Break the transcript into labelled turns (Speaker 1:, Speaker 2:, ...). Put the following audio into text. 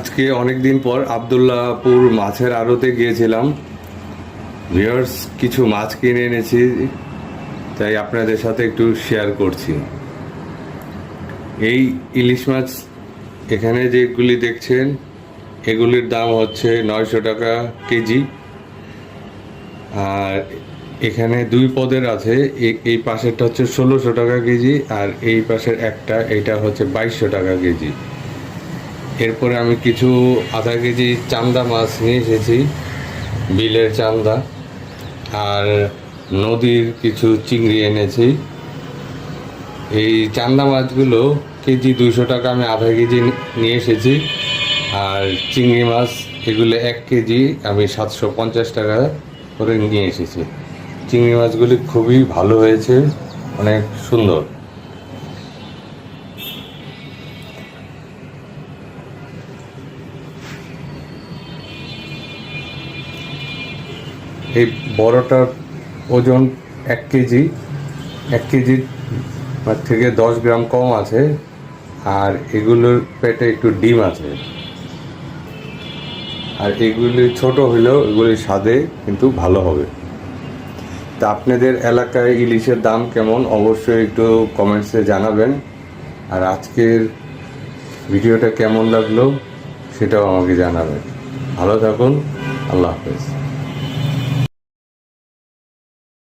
Speaker 1: আজকে অনেক দিন পর আব্দুল্লাহপুর মাছের আড়তে গিয়েছিলাম। ভিউয়ার্স, কিছু মাছ কিনে এনেছি, তাই আপনাদের সাথে একটু শেয়ার করছি। এই ইলিশ মাছ এখানে যেগুলি দেখছেন এগুলির দাম হচ্ছে 900 টাকা কেজি। আর এখানে দুই পদের আছে, এই পাশেরটা হচ্ছে 1600 টাকা কেজি, আর এই পাশের এটা হচ্ছে 2200 টাকা কেজি। এরপরে আমি কিছু আধা কেজি চান্দা মাছ নিয়ে এসেছি, বিলের চান্দা। আর নদীর কিছু চিংড়ি এনেছি। এই চান্দা মাছগুলো কেজি 200 টাকা, আমি আধা কেজি নিয়ে এসেছি। আর চিংড়ি মাছ এগুলো 1 কেজি আমি 750 টাকা করে নিয়ে এসেছি। চিংড়ি মাছগুলি খুবই ভালো হয়েছে, অনেক সুন্দর। এই বড়টার ওজন 1 কেজি, 1 কেজির থেকে 10 গ্রাম কম আছে। আর এগুলোর পেটে একটু ডিম আছে। আর এগুলি ছোট হলেও এগুলি স্বাদে কিন্তু ভালো হবে। তা আপনাদের এলাকায় ইলিশের দাম কেমন অবশ্যই একটু কমেন্টসে জানাবেন। আর আজকের ভিডিওটা কেমন লাগলো সেটাও আমাকে জানাবেন। ভালো থাকুন, আল্লাহ হাফেজ।